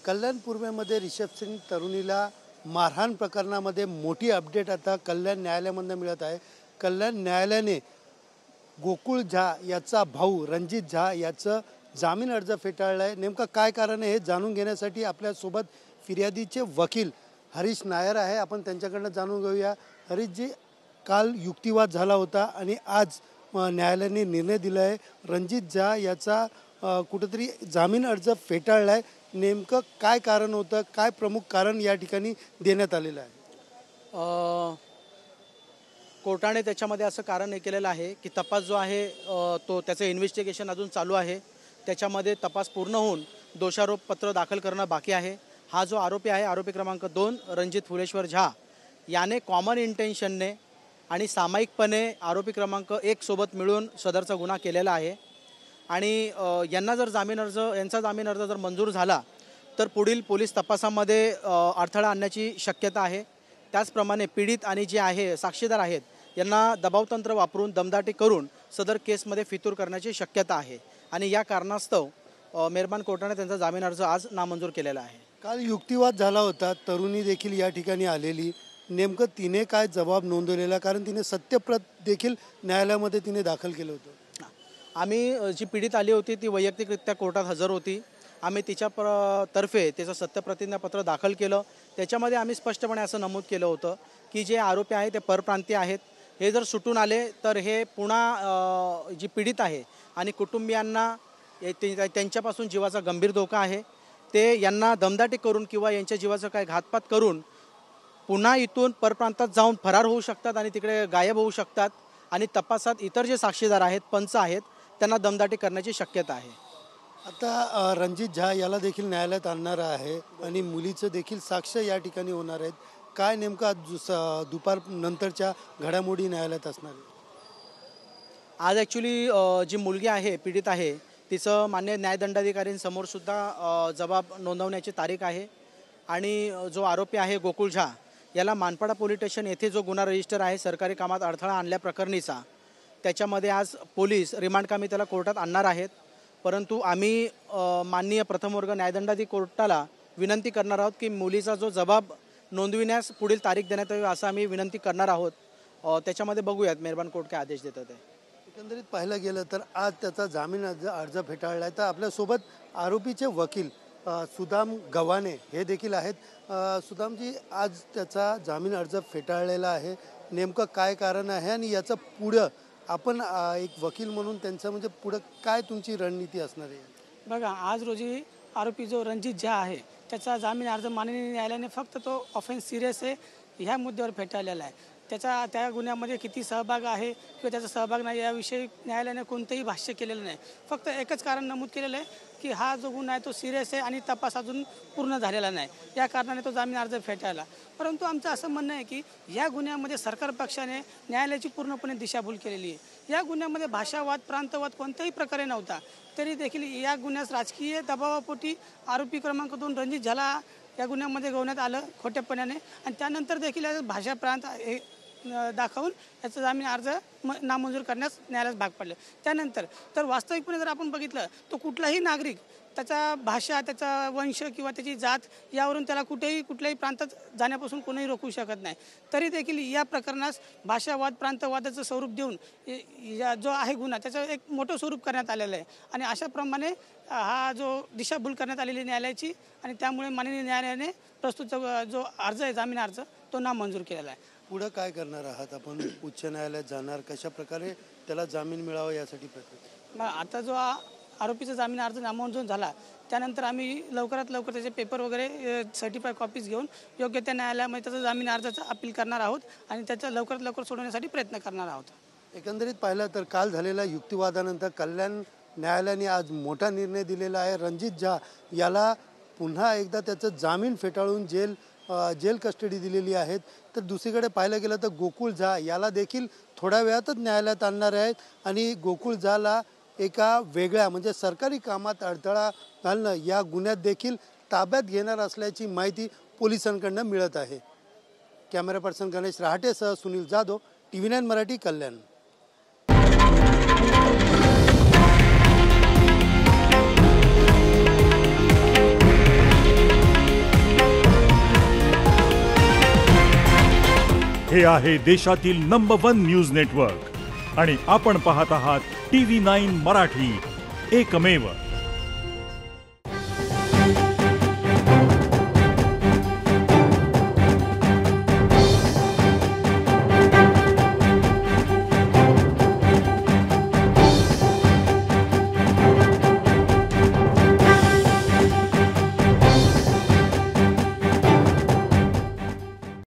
कल्याण पूर्वेमध्ये रिषभ सिंग तरुणीला मारहाण प्रकरणामध्ये मोठी अपडेट आता कल्याण न्यायालयामधून मिळत आहे। कल्याण न्यायालयाने गोकुळ झा याचा भाऊ रणजित झा याचं जामीन अर्ज फेटाळला आहे। नेमका काय कारण आहे हे जाणून घेण्यासाठी आपल्यासोबत फिर्यादीचे वकील हरीश नायर आहे। आपण त्यांच्याकडनं जाणून घेऊया। हरीशजी, काल युक्तिवाद झाला होता आणि आज न्यायालयाने निर्णय दिला आहे रणजित झा याचा कुठेतरी जामीन अर्ज फेटाळला आहे। नेमकं काय कारण होतं, काय प्रमुख कारण या ठिकाणी देण्यात आलेलं आहे? कोर्टाने त्याच्यामध्ये असं कारण हे केलेलं आहे की तपास जो आहे तो त्याचं इन्व्हेस्टिगेशन अजून चालू आहे। त्याच्यामध्ये तपास पूर्ण होऊन दोषारोपपत्र दाखल करणं बाकी आहे। हा जो आरोपी आहे, आरोपी क्रमांक 2 रणजित फुलेश्वर झा, याने कॉमन इंटेन्शनने आणि सामायिकपणे आरोपी क्रमांक 1 सोबत मिळून सदरचा गुन्हा केलेला आहे। आणि यांना जर यांचा जामीन अर्ज जर मंजूर झाला तर पुढील पोलीस तपासामध्ये अडथळा आणण्याची शक्यता आहे। त्याचप्रमाणे पीडित आणि जे आहे साक्षीदार आहेत यांना दबावतंत्र वापरून दमदाटी करून सदर केसमध्ये फितूर करण्याची शक्यता आहे आणि या कारणास्तव मेहरबान कोर्टाने त्यांचा जामीन अर्ज आज नामंजूर केलेला आहे। काल युक्तिवाद झाला होता, तरुणी देखील या ठिकाणी आलेली, नेमकं तिने काय जबाब नोंदवलेला, कारण तिने सत्यप्रत देखील न्यायालयामध्ये तिने दाखल केलं होतं। आम्ही जी पीडित आली होती ती वैयक्तिकरित्या कोर्टात हजर होती। आम्ही तिच्या तर्फे त्याचं सत्यप्रतिज्ञापत्र दाखल केलं। त्याच्यामध्ये आम्ही स्पष्टपणे असं नमूद केलं होतं की जे आरोपी आहेत ते परप्रांतीय आहेत। हे जर सुटून आले तर हे पुन्हा जी पीडित आहे आणि कुटुंबियांना त्यांच्यापासून जीवाचा गंभीर धोका आहे। ते यांना दमदाटी करून किंवा यांच्या जीवाचा काय घातपात करून पुन्हा इथून परप्रांतात जाऊन फरार होऊ शकतात आणि तिकडे गायब होऊ शकतात आणि तपासात इतर जे साक्षीदार आहेत, पंच आहेत, त्यांना दमदाटी करण्याची शक्यता आहे। आता रणजित झा याला देखील न्यायालयात आणणार आहे आणि मुलीचं देखील साक्ष या ठिकाणी होणार आहेत। काय नेमका दुपार नंतरच्या घडामोडी न्यायालयात असणार आहे? आज ॲक्च्युली जी मुलगी आहे, पीडित आहे, तिचं मान्य न्यायदंडाधिकारींसमोर सुद्धा जबाब नोंदवण्याची तारीख आहे। आणि जो आरोपी आहे गोकुळ झा याला मानपाडा पोलीस स्टेशन येथे जो गुन्हा रजिस्टर आहे सरकारी कामात अडथळा आणल्याप्रकरणीचा, त्याच्यामध्ये आज पोलीस रिमांड कामी त्याला कोर्टात आणणार आहेत। परंतु आम्ही माननीय प्रथमवर्ग न्यायदंडाधिकारी कोर्टाला विनंती करणार आहोत की मुलीचा जो जबाब नोंदविण्यास पुढील तारीख देण्यात यावी असं आम्ही विनंती करणार आहोत। त्याच्यामध्ये बघूयात मेहरबान कोर्ट काय आदेश देतात ते। एकंदरीत पाहायला गेलं तर आज त्याचा जामीन अर्ज फेटाळला आहे। तर आपल्यासोबत आरोपीचे वकील सुदाम गव्हाणे हे देखील आहेत। सुदामजी, आज त्याचा जामीन अर्ज फेटाळलेला आहे, नेमकं काय कारण आहे आणि याचं पुढं आपण एक वकील म्हणून त्यांचं म्हणजे पुढं काय तुमची रणनीती असणार आहे? बघा, आज रोजी आरोपी जो रणजित झा आहे त्याचा जामीन अर्ज माननीय न्यायालयाने फक्त तो ऑफेन्स सिरियस आहे ह्या मुद्द्यावर फेटाळलेला आहे। त्या गुन्ह्यामध्ये किती सहभाग आहे किंवा त्याचा सहभाग नाही याविषयी न्यायालयाने कोणतंही भाष्य केलेलं नाही। फक्त एकच कारण नमूद केलेलं आहे की हा जो गुन्हा आहे तो सिरियस आहे आणि तपास अजून पूर्ण झालेला नाही, या कारणाने तो जामीन अर्ज फेटाळला। परंतु आमचं असं म्हणणं आहे की या गुन्ह्यामध्ये सरकार पक्षाने न्यायालयाची पूर्णपणे दिशाभूल केलेली आहे। या गुन्ह्यामध्ये भाषावाद, प्रांतवाद कोणत्याही प्रकारे नव्हता, तरी देखील या गुन्ह्यास राजकीय दबावापोटी आरोपी क्रमांक 2 रणजित झाला या गुन्ह्यामध्ये गवण्यात आलं खोट्यापणाने आणि त्यानंतर देखील भाषा प्रांत दाखवून याचा जामीन अर्ज नामंजूर करण्यास न्यायालयास भाग पडले। त्यानंतर तर वास्तविकपणे जर आपण बघितलं तर कुठलाही नागरिक त्याचा भाषा, त्याचा वंश किंवा त्याची जात यावरून त्याला कुठल्याही प्रांतात जाण्यापासून कोणीही रोखू शकत नाही। तरी देखील या प्रकरणास भाषावाद, प्रांतवादाचं स्वरूप देऊन जो आहे गुन्हा त्याचं एक मोठं स्वरूप करण्यात आलेलं आहे आणि अशाप्रमाणे हा जो दिशाभूल करण्यात आलेली न्यायालयाची आणि त्यामुळे माननीय न्यायालयाने प्रस्तुत जो अर्ज आहे जामीन अर्ज तो नामंजूर केलेला आहे। पुढं काय करणार आहात आपण? उच्च न्यायालयात जाणार, कशा प्रकारे त्याला जामीन मिळावा यासाठी प्रयत्न? आता जो आरोपीचा जामीन अर्ज नामंजूर झाला त्यानंतर आम्ही लवकरात लवकर त्याचे पेपर वगैरे सर्टिफाईड कॉपीज घेऊन योग्य त्या न्यायालयामध्ये त्याचा जामीन अर्जाचा अपील करणार आहोत आणि त्याचा लवकरात लवकर सोडवण्यासाठी प्रयत्न करणार आहोत। एकंदरीत पाहिलं तर काल झालेल्या युक्तिवादानंतर कल्याण न्यायालयाने आज मोठा निर्णय दिलेला आहे। रणजित झा याला पुन्हा एकदा त्याचं जामीन फेटाळून जेल कस्टडी दिलेली आहेत। तर दुसरीकडे पाहायला गेलं तर गोकुळ झा याला देखील थोड्या वेळातच न्यायालयात आणणार आहेत आणि गोकुळ झाला एका वेगळ्या म्हणजे सरकारी कामात अडथळा घालणं या गुन्ह्यात देखील ताब्यात घेणार असल्याची माहिती पोलिसांकडून मिळत आहे। कॅमेरा पर्सन गणेश रहाटेसह सुनील जाधव, TV9 मराठी, कल्याण। हे आहे देशातील नंबर 1 न्यूज नेटवर्क आणि आपण पाहत आहात TV9 मराठी, एकमेव.